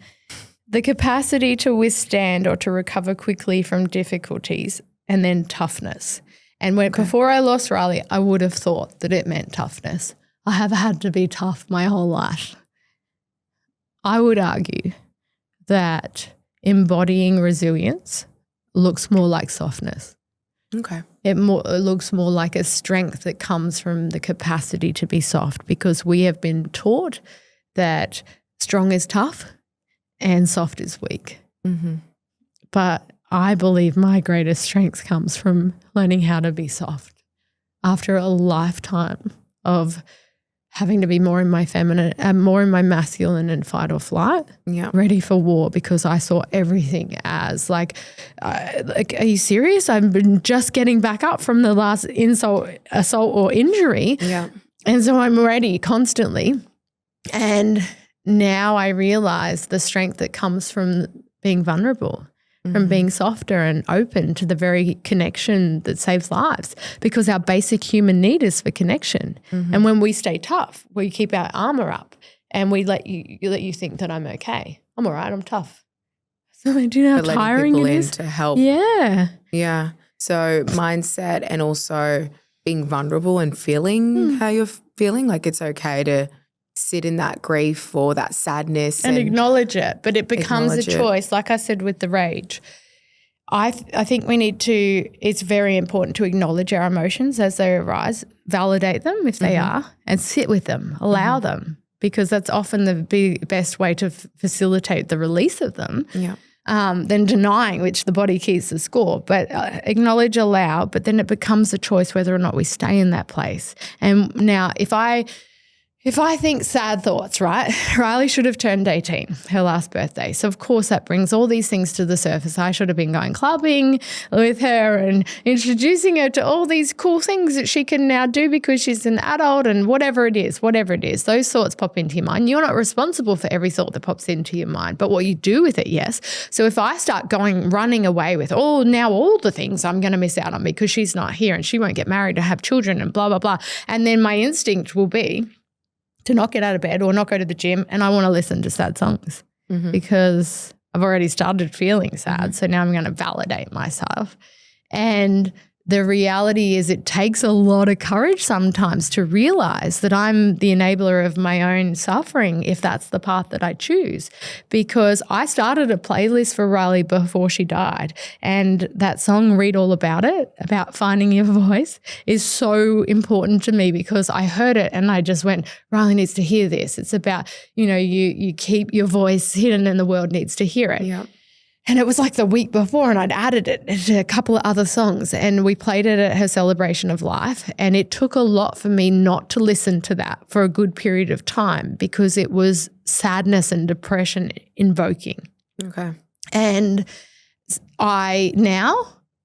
the capacity to withstand or to recover quickly from difficulties, and then toughness. And before I lost Rylee, I would have thought that it meant toughness. I have had to be tough my whole life. I would argue that embodying resilience looks more like softness. Okay. It looks more like a strength that comes from the capacity to be soft, because we have been taught that strong is tough and soft is weak. But I believe my greatest strength comes from learning how to be soft after a lifetime of having to be more in my feminine and more in my masculine and fight or flight, ready for war, because I saw everything as like, are you serious? I've been just getting back up from the last insult, assault or injury. Yeah. And so I'm ready constantly. And now I realize the strength that comes from being vulnerable, from being softer and open to the very connection that saves lives, because our basic human need is for connection. And when we stay tough, we keep our armor up and we let you think that I'm okay. I'm all right. I'm tough. So do you know how tiring it is? To help. Yeah. Yeah. So mindset and also being vulnerable and feeling how you're feeling, like it's okay to sit in that grief or that sadness and acknowledge it, but it becomes a choice. Like I said with the rage, I think we need to, it's very important to acknowledge our emotions as they arise, validate them if they are, and sit with them, allow them, because that's often the best way to facilitate the release of them. Than denying, which the body keeps the score. But acknowledge, allow, but then it becomes a choice whether or not we stay in that place. And now if I think sad thoughts, right? Rylee should have turned 18, her last birthday. So, of course, that brings all these things to the surface. I should have been going clubbing with her and introducing her to all these cool things that she can now do because she's an adult, and whatever it is, those thoughts pop into your mind. You're not responsible for every thought that pops into your mind, but what you do with it, yes. So if I start running away with, all the things I'm going to miss out on because she's not here and she won't get married or have children and blah, blah, blah, and then my instinct will be to not get out of bed or not go to the gym, and I want to listen to sad songs because I've already started feeling sad. So now I'm going to validate myself. And the reality is it takes a lot of courage sometimes to realize that I'm the enabler of my own suffering if that's the path that I choose. Because I started a playlist for Rylee before she died, and that song, Read All About It, about finding your voice, is so important to me because I heard it and I just went, Rylee needs to hear this. It's about, you keep your voice hidden and the world needs to hear it. Yeah. And it was like the week before and I'd added it to a couple of other songs and we played it at her celebration of life. And it took a lot for me not to listen to that for a good period of time because it was sadness and depression invoking. Okay. And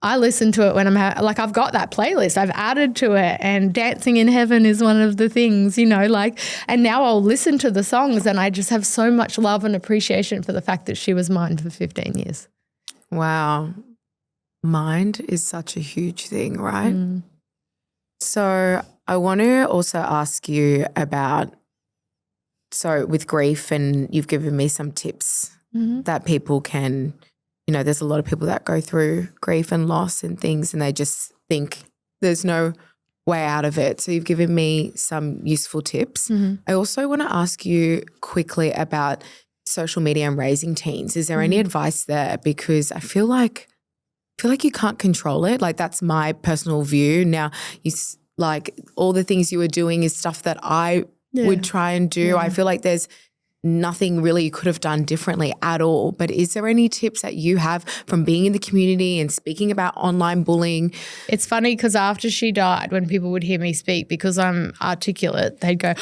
I listen to it when I've got that playlist. I've added to it and Dancing in Heaven is one of the things, and now I'll listen to the songs and I just have so much love and appreciation for the fact that she was mine for 15 years. Wow. Mind is such a huge thing, right? Mm. So I want to also ask you about, with grief, and you've given me some tips that people can, there's a lot of people that go through grief and loss and things and they just think there's no way out of it. So you've given me some useful tips. Mm-hmm. I also want to ask you quickly about social media and raising teens. Is there any advice there? Because I feel like you can't control it. Like that's my personal view. Now, all the things you were doing is stuff that I would try and do. Yeah. I feel like there's nothing really you could have done differently at all. But is there any tips that you have from being in the community and speaking about online bullying? It's funny because after she died, when people would hear me speak, because I'm articulate, they'd go,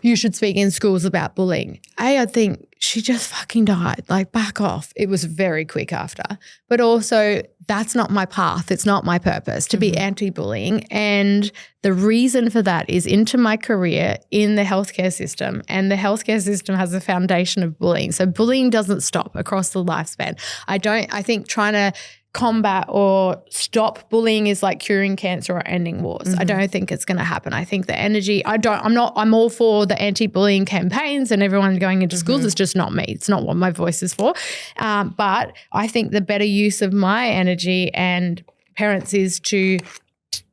you should speak in schools about bullying. I think she just fucking died, like back off. It was very quick after. But also that's not my path. It's not my purpose to be anti-bullying. And the reason for that is into my career in the healthcare system, and the healthcare system has a foundation of bullying. So bullying doesn't stop across the lifespan. I think trying to combat or stop bullying is like curing cancer or ending wars. I don't think it's going to happen. I think the energy, I'm all for the anti-bullying campaigns and everyone going into schools. It's just not me. It's not what my voice is for. But I think the better use of my energy and parents is to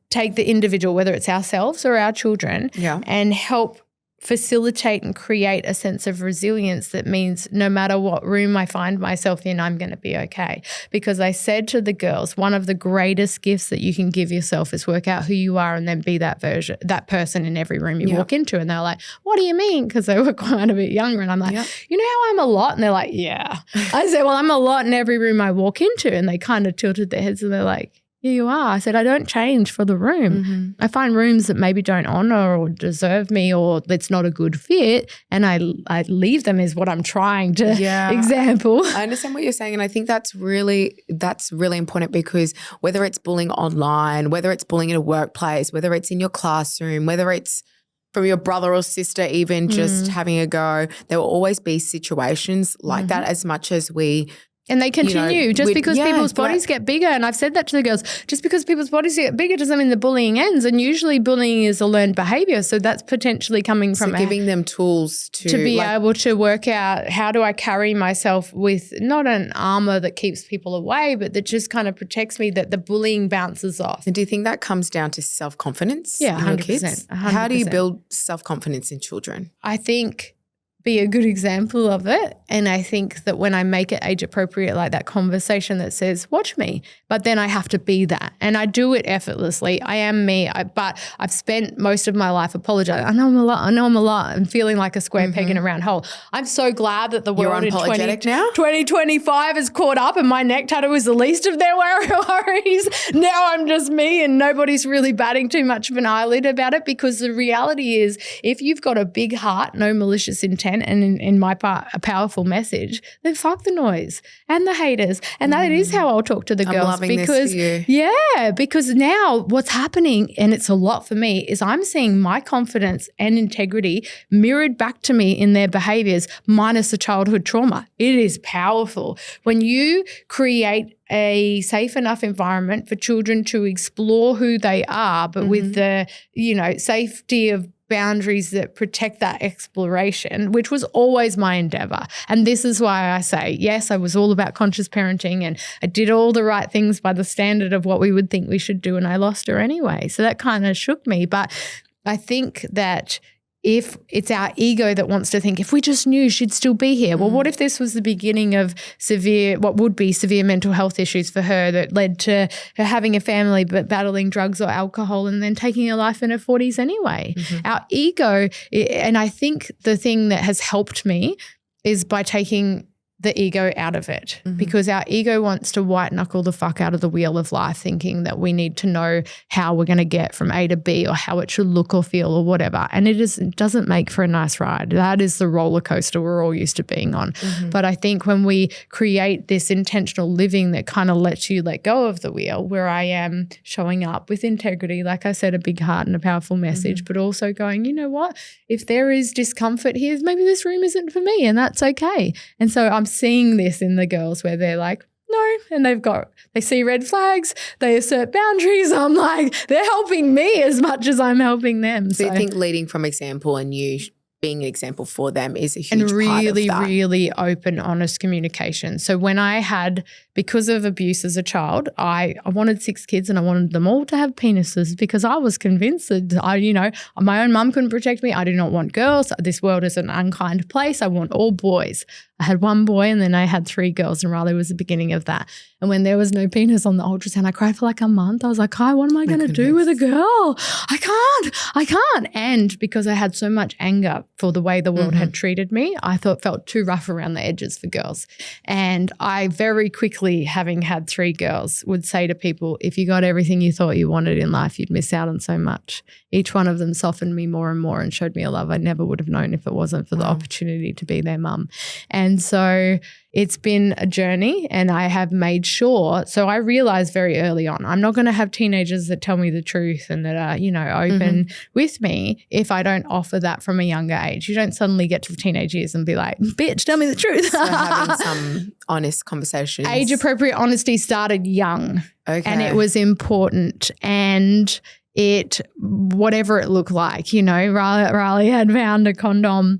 take the individual, whether it's ourselves or our children, and help facilitate and create a sense of resilience that means no matter what room I find myself in, I'm going to be okay. Because I said to the girls, one of the greatest gifts that you can give yourself is work out who you are and then be that person in every room you walk into. And they're like, what do you mean? Because they were quite a bit younger. And I'm like, you know how I'm a lot? And they're like, yeah. I said, well, I'm a lot in every room I walk into. And they kind of tilted their heads and they're like, yeah, you are. I said, I don't change for the room. I find rooms that maybe don't honor or deserve me or it's not a good fit, and I leave them is what I'm trying to example. I understand what you're saying, and I think that's really important, because whether it's bullying online, whether it's bullying in a workplace, whether it's in your classroom, whether it's from your brother or sister even just having a go, there will always be situations like that, as much as we – and they continue just because people's bodies get bigger. And I've said that to the girls, just because people's bodies get bigger doesn't mean the bullying ends. And usually bullying is a learned behaviour. So that's potentially coming from giving them tools to be able to work out, how do I carry myself with not an armour that keeps people away, but that just kind of protects me, that the bullying bounces off. And do you think that comes down to self-confidence? Yeah, in 100%, your kids? 100%. How do you build self-confidence in children? I think be a good example of it. And I think that when I make it age appropriate, like that conversation that says, watch me, but then I have to be that. And I do it effortlessly. I am me, but I've spent most of my life apologizing. I know I'm a lot. I'm feeling like a square peg in a round hole. I'm so glad that the world in 2025 has caught up and my neck tattoo is the least of their worries. Now I'm just me and nobody's really batting too much of an eyelid about it, because the reality is, if you've got a big heart, no malicious intent, and in my part a powerful message, then fuck the noise and the haters. And that is how I'll talk to the girls. Because because now what's happening, and it's a lot for me, is I'm seeing my confidence and integrity mirrored back to me in their behaviors minus the childhood trauma. It is powerful when you create a safe enough environment for children to explore who they are, but with the, safety of boundaries that protect that exploration, which was always my endeavor. And this is why I say, yes, I was all about conscious parenting and I did all the right things by the standard of what we would think we should do, and I lost her anyway. So that kind of shook me. But I think that if it's our ego that wants to think, if we just knew, she'd still be here. Well, what if this was the beginning of what would be severe mental health issues for her that led to her having a family but battling drugs or alcohol and then taking her life in her 40s anyway? Our ego, and I think the thing that has helped me is by taking the ego out of it, because our ego wants to white knuckle the fuck out of the wheel of life, thinking that we need to know how we're going to get from A to B or how it should look or feel or whatever. And it doesn't make for a nice ride. That is the roller coaster we're all used to being on. But I think when we create this intentional living that kind of lets you let go of the wheel, where I am showing up with integrity, like I said, a big heart and a powerful message, but also going, you know what, if there is discomfort here, maybe this room isn't for me, and that's okay. And so I'm seeing this in the girls where they're like, no, and they see red flags, they assert boundaries. I'm like, they're helping me as much as I'm helping them. So you think leading from example and you being an example for them is a huge and really, part of that. really open, honest communication. So when I had, because of abuse as a child, I wanted 6 kids and I wanted them all to have penises because I was convinced that my own mum couldn't protect me. I do not want girls. This world is an unkind place. I want all boys. I had 1 boy and then I had 3 girls, and Rylee was the beginning of that. And when there was no penis on the ultrasound, I cried for like a month. I was like, Kai, what am I going to do with a girl? I can't. And because I had so much anger for the way the world had treated me, I felt too rough around the edges for girls. And I very quickly, having had 3 girls, would say to people, if you got everything you thought you wanted in life, you'd miss out on so much. Each one of them softened me more and more and showed me a love I never would have known if it wasn't for the opportunity to be their mum. And so it's been a journey, and I have made sure. So I realized very early on, I'm not going to have teenagers that tell me the truth and that are, open with me if I don't offer that from a younger age. You don't suddenly get to the teenage years and be like, bitch, tell me the truth. So having some honest conversations. Age-appropriate honesty started young. Okay. And it was important, and whatever it looked like, Rylee had found a condom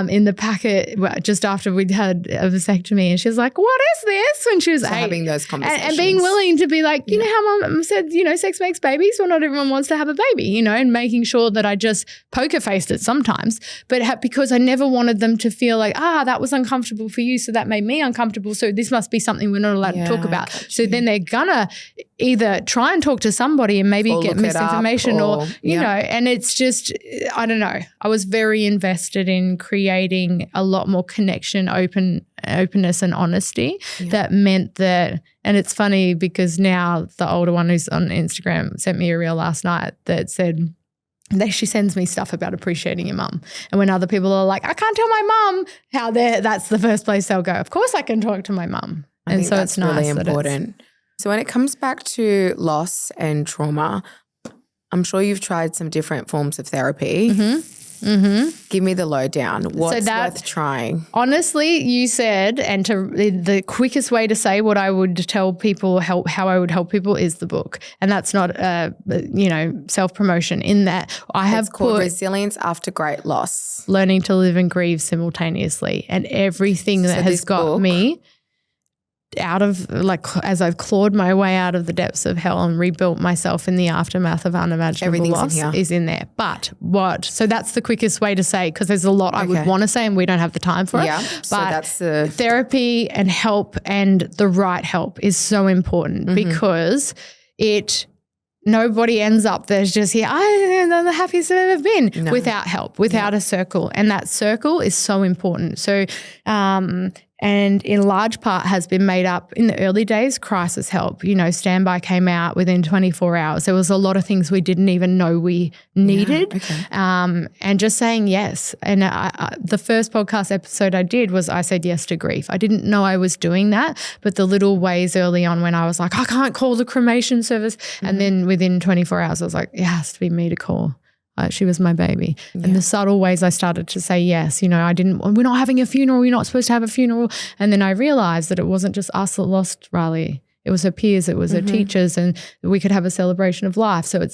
in the packet just after we'd had a vasectomy, and she was like, what is this? When she was 8. Having those conversations. And being willing to be like, you know how mum said, sex makes babies? Well, not everyone wants to have a baby, and making sure that I just poker faced it sometimes, but because I never wanted them to feel like, that was uncomfortable for you, so that made me uncomfortable, so this must be something we're not allowed to talk about. So then they're gonna either try and talk to somebody and maybe get misinformation or and it's just, I don't know. I was very invested in creating a lot more connection, openness and honesty that meant that, and it's funny because now the older one who's on Instagram sent me a reel last night that said, she sends me stuff about appreciating your mum. And when other people are like, I can't tell my mum how that's the first place they'll go. Of course I can talk to my mum. And so it's nice. Really important. So when it comes back to loss and trauma, I'm sure you've tried some different forms of therapy. Give me the lowdown. What's worth trying? Honestly, you said, and the quickest way to say what I would tell people, how I would help people is the book. And that's not, self-promotion in that I have called Resilience After Great Loss. Learning to Live and Grieve Simultaneously. And everything that has got me out of, as I've clawed my way out of the depths of hell and rebuilt myself in the aftermath of unimaginable loss is in there. But so that's the quickest way to say, because there's a lot I would want to say and we don't have the time for it. But so that's the therapy and help, and the right help is so important because nobody ends up there's just here, I'm the happiest I've ever been without help, without a circle. And that circle is so important. So, and in large part has been made up in the early days, crisis help. Standby came out within 24 hours. There was a lot of things we didn't even know we needed. And just saying yes. And the first podcast episode I did was I said yes to grief. I didn't know I was doing that, but the little ways early on when I was like, I can't call the cremation service. And then within 24 hours, I was like, it has to be me to call. She was my baby. And the subtle ways I started to say yes, we're not having a funeral, you're not supposed to have a funeral. And then I realized that it wasn't just us that lost Rylee. It was her peers, it was her teachers, and we could have a celebration of life. So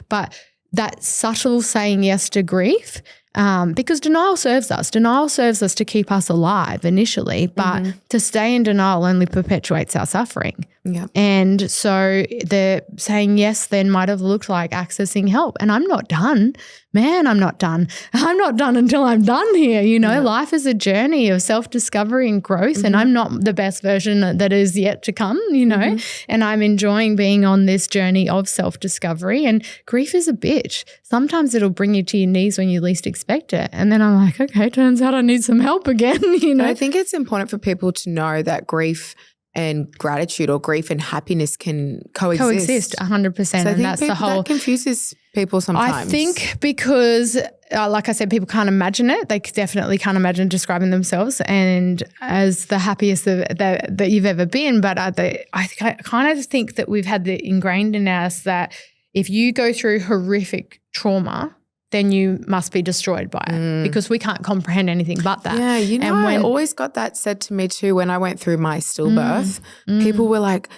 but that subtle saying yes to grief, because denial serves us. Denial serves us to keep us alive initially, but to stay in denial only perpetuates our suffering. Yeah. And so the saying yes then might have looked like accessing help. And I'm not done. Man, I'm not done. I'm not done until I'm done here. You know, life is a journey of self-discovery and growth, and I'm not the best version that is yet to come, you know, and I'm enjoying being on this journey of self-discovery. And grief is a bitch. Sometimes it'll bring you to your knees when you least expect it. And then I'm like, okay, turns out I need some help again, you know. I think it's important for people to know that grief and gratitude or grief and happiness can coexist. 100%. So and that's the whole. That confuses people sometimes. I think because, like I said, people can't imagine it. They definitely can't imagine describing themselves and as the happiest that you've ever been. But I kind of think that we've had the ingrained in us that if you go through horrific trauma, then you must be destroyed by it because we can't comprehend anything but that. Yeah, you know, I always got that said to me too when I went through my stillbirth. People were like,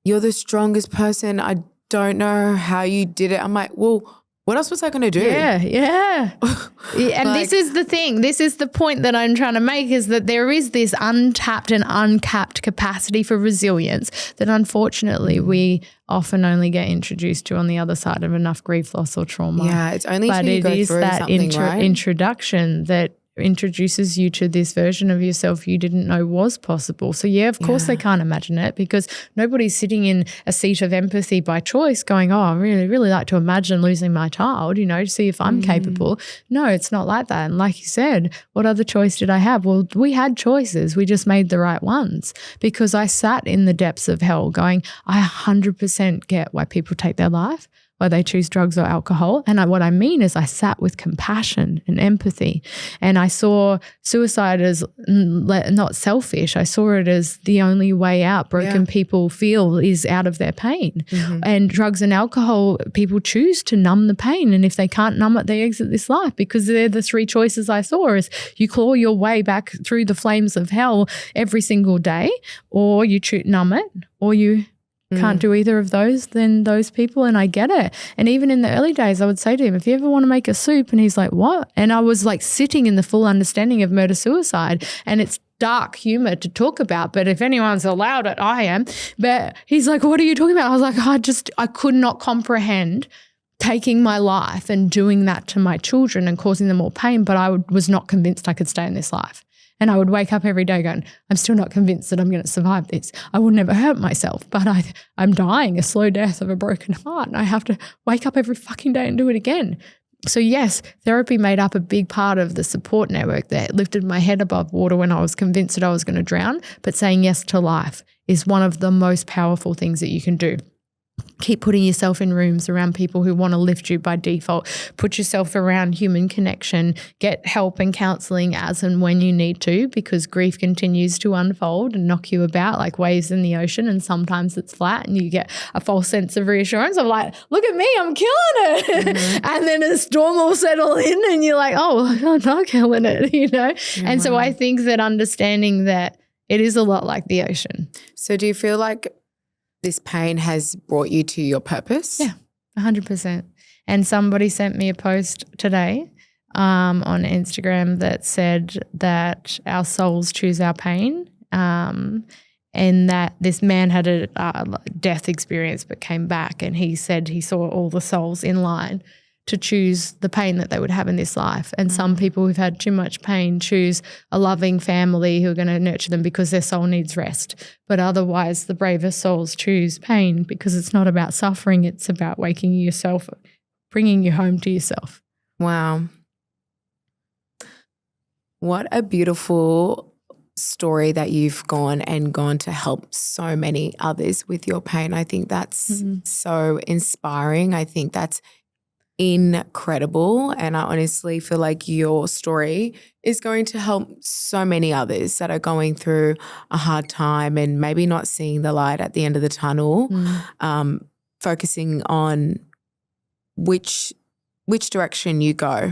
you're the strongest person. I don't know how you did it. I'm like, well, what else was I going to do? Yeah. And this is the thing. This is the point that I'm trying to make is that there is this untapped and uncapped capacity for resilience that unfortunately we often only get introduced to on the other side of enough grief, loss or trauma. Yeah, it's only until you go through something, right? Introduction that introduces you to this version of yourself you didn't know was possible. So yeah, of course they can't imagine it because nobody's sitting in a seat of empathy by choice going, oh, I really like to imagine losing my child, you know, to see if I'm capable. No, it's not like that. And like you said, what other choice did I have? Well, we had choices. We just made the right ones because I sat in the depths of hell going, I 100% get why people take their life, why they choose drugs or alcohol. And what I mean is I sat with compassion and empathy and I saw suicide as not selfish. I saw it as the only way out broken people feel is out of their pain. And drugs and alcohol, people choose to numb the pain. And if they can't numb it, they exit this life because they're the three choices I saw is you claw your way back through the flames of hell every single day or you numb it or you can't do either of those, then those people, and I get it. And even in the early days, I would say to him, if you ever want to make a soup, and he's like, what? And I was like sitting in the full understanding of murder-suicide, and it's dark humor to talk about, but if anyone's allowed it, I am. But he's like, what are you talking about? I was like, I could not comprehend taking my life and doing that to my children and causing them more pain, but I was not convinced I could stay in this life. And I would wake up every day going, I'm still not convinced that I'm going to survive this. I will never hurt myself, but I'm dying a slow death of a broken heart. And I have to wake up every fucking day and do it again. So yes, therapy made up a big part of the support network that lifted my head above water when I was convinced that I was going to drown. But saying yes to life is one of the most powerful things that you can do. Keep putting yourself in rooms around people who want to lift you by default. Put yourself around human connection. Get help and counselling as and when you need to because grief continues to unfold and knock you about like waves in the ocean and sometimes it's flat and you get a false sense of reassurance of like, look at me, I'm killing it. And then a storm will settle in and you're like, oh, I'm not killing it, you know. And so I think that understanding that it is a lot like the ocean. So do you feel like this pain has brought you to your purpose? Yeah, 100%. And somebody sent me a post today on Instagram that said that our souls choose our pain and that this man had a death experience but came back and he said he saw all the souls in line to choose the pain that they would have in this life. And some people who've had too much pain choose a loving family who are going to nurture them because their soul needs rest. But otherwise, the bravest souls choose pain because it's not about suffering. It's about waking yourself, bringing you home to yourself. Wow. What a beautiful story that you've gone to help so many others with your pain. I think that's so inspiring. I think that's incredible. And I honestly feel like your story is going to help so many others that are going through a hard time and maybe not seeing the light at the end of the tunnel, focusing on which direction you go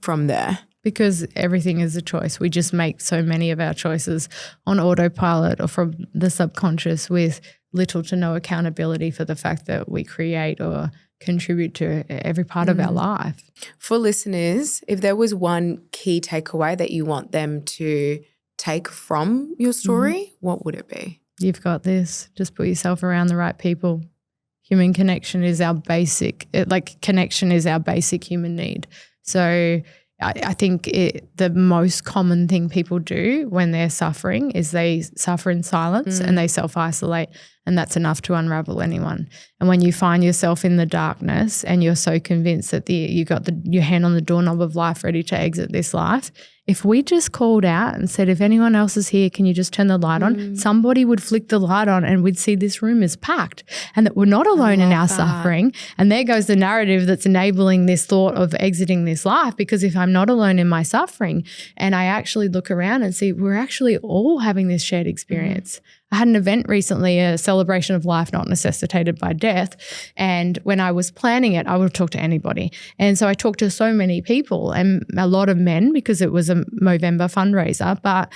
from there. Because everything is a choice. We just make so many of our choices on autopilot or from the subconscious with little to no accountability for the fact that we create or contribute to every part of our life. For listeners, if there was one key takeaway that you want them to take from your story, what would it be? You've got this. Just put yourself around the right people. Human connection is our basic, connection is our basic human need. So I think the most common thing people do when they're suffering is they suffer in silence and they self-isolate, and that's enough to unravel anyone. And when you find yourself in the darkness and you're so convinced that you got your hand on the doorknob of life ready to exit this life, if we just called out and said, if anyone else is here, can you just turn the light on? Somebody would flick the light on and we'd see this room is packed and that we're not alone in our suffering. And there goes the narrative that's enabling this thought of exiting this life, because if I'm not alone in my suffering and I actually look around and see we're actually all having this shared experience. I had an event recently, a celebration of life not necessitated by death. And when I was planning it, I would talk to anybody. And so I talked to so many people and a lot of men because it was a Movember fundraiser, but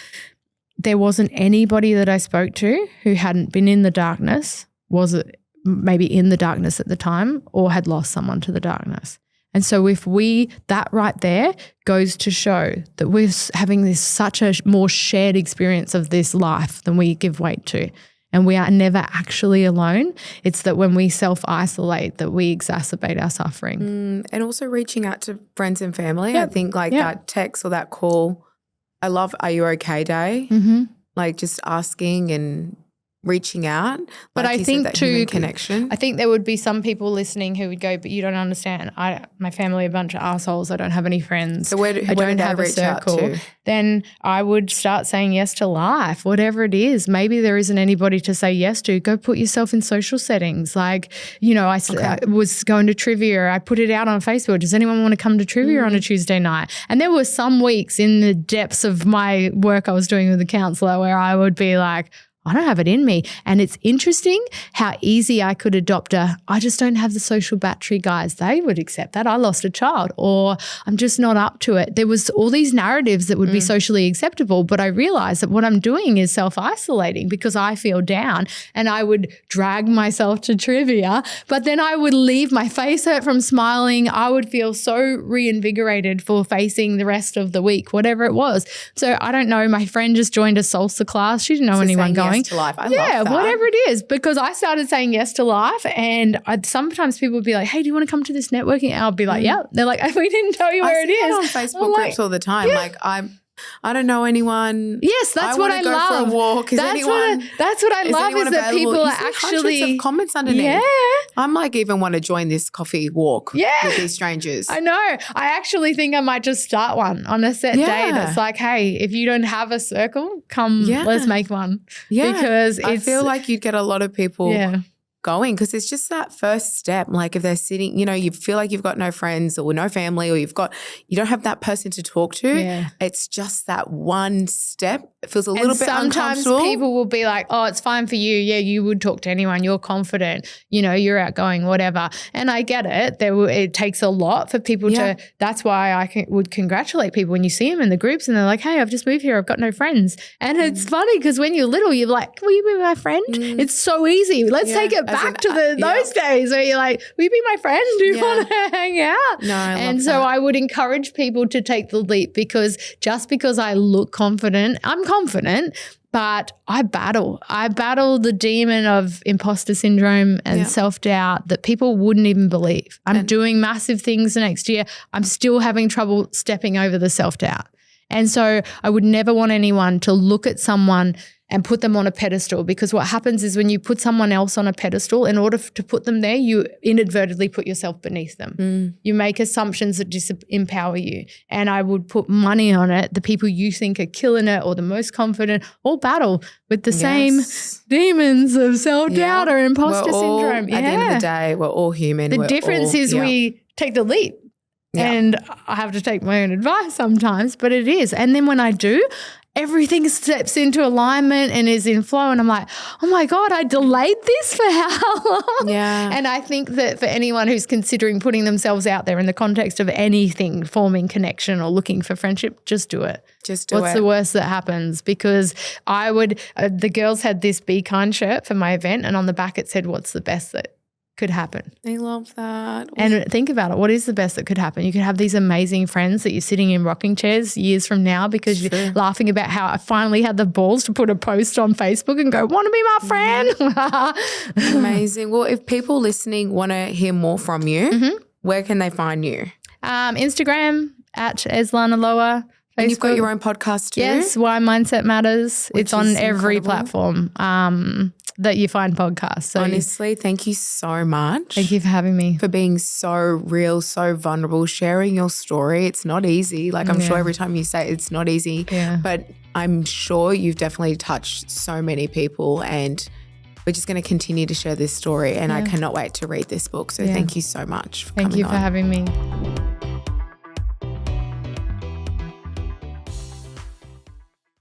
there wasn't anybody that I spoke to who hadn't been in the darkness, was maybe in the darkness at the time, or had lost someone to the darkness. And so that right there goes to show that we're having such a more shared experience of this life than we give weight to. And we are never actually alone. It's that when we self-isolate that we exacerbate our suffering. And also reaching out to friends and family. Yep. I think that text or that call, I love Are You Okay Day. Like just asking and reaching out. But I think too, human connection. I think there would be some people listening who would go, but you don't understand. My family are a bunch of assholes. I don't have any friends. So where don't have a circle. Then I would start saying yes to life, whatever it is. Maybe there isn't anybody to say yes to. Go put yourself in social settings. Like, I was going to trivia. I put it out on Facebook. Does anyone want to come to trivia on a Tuesday night? And there were some weeks in the depths of my work I was doing with a counsellor where I would be like, I don't have it in me. And it's interesting how easy I could adopt I just don't have the social battery, guys. They would accept that. I lost a child, or I'm just not up to it. There was all these narratives that would be socially acceptable, but I realized that what I'm doing is self-isolating because I feel down, and I would drag myself to trivia, but then I would leave, my face hurt from smiling. I would feel so reinvigorated for facing the rest of the week, whatever it was. So I don't know, my friend just joined a salsa class. She didn't know anyone going. Yes to life. I love that. Whatever it is, because I started saying yes to life, and sometimes people would be like, hey, do you want to come to this networking? And I'll be like, yeah. They're like, we didn't tell you where it is. I see that on Facebook groups all the time. Yeah. Like I don't know anyone. Yes, that's what I love. I want to go for a walk. That's what I love is that people are actually hundreds of comments underneath. Yeah. I'm like even want to join this coffee walk with these strangers. I know. I actually think I might just start one on a set day that's like, hey, if you don't have a circle, come let's make one. Yeah. Because I feel like you'd get a lot of people going, because it's just that first step. Like if they're sitting, you feel like you've got no friends or no family, or you don't have that person to talk to. Yeah. It's just that one step. It feels a little bit uncomfortable. Sometimes people will be like, oh, it's fine for you. Yeah, you would talk to anyone. You're confident. You're outgoing, whatever. And I get it. It takes a lot for people to, that's why I would congratulate people when you see them in the groups and they're like, hey, I've just moved here. I've got no friends. And it's funny because when you're little, you're like, will you be my friend? It's so easy. Let's take it back to those days where you're like, will you be my friend? Do you want to hang out? No, I love and so I would encourage people to take the leap, because just because I look confident, I'm confident, but I battle the demon of imposter syndrome and self-doubt that people wouldn't even believe. I'm doing massive things next year. I'm still having trouble stepping over the self-doubt. And so I would never want anyone to look at someone and put them on a pedestal, because what happens is when you put someone else on a pedestal, in order to put them there, you inadvertently put yourself beneath them. You make assumptions that disempower you. And I would put money on it. The people you think are killing it or the most confident all battle with the same demons of self-doubt or imposter syndrome. At the end of the day, we're all human. The difference is we take the leap. Yeah. And I have to take my own advice sometimes, but it is. And then when I do, everything steps into alignment and is in flow. And I'm like, oh my God, I delayed this for how long? Yeah. And I think that for anyone who's considering putting themselves out there in the context of anything, forming connection or looking for friendship, just do it. Just do it. What's the worst that happens? Because I would, the girls had this Be Kind shirt for my event, and on the back it said, what's the best that could happen? I love that. And think about it. What is the best that could happen? You could have these amazing friends that you're sitting in rocking chairs years from now because you're laughing about how I finally had the balls to put a post on Facebook and go, want to be my friend? Amazing. Well, if people listening want to hear more from you, where can they find you? Instagram at Elsana Lower. Facebook. And you've got your own podcast too? Yes, Why Mindset Matters. It's on every platform that you find podcasts. So honestly, thank you so much. Thank you for having me. For being so real, so vulnerable, sharing your story. It's not easy. Like I'm sure every time you say it, it's not easy. Yeah. But I'm sure you've definitely touched so many people, and we're just going to continue to share this story. And I cannot wait to read this book. So thank you so much for coming on. Thank you for having me.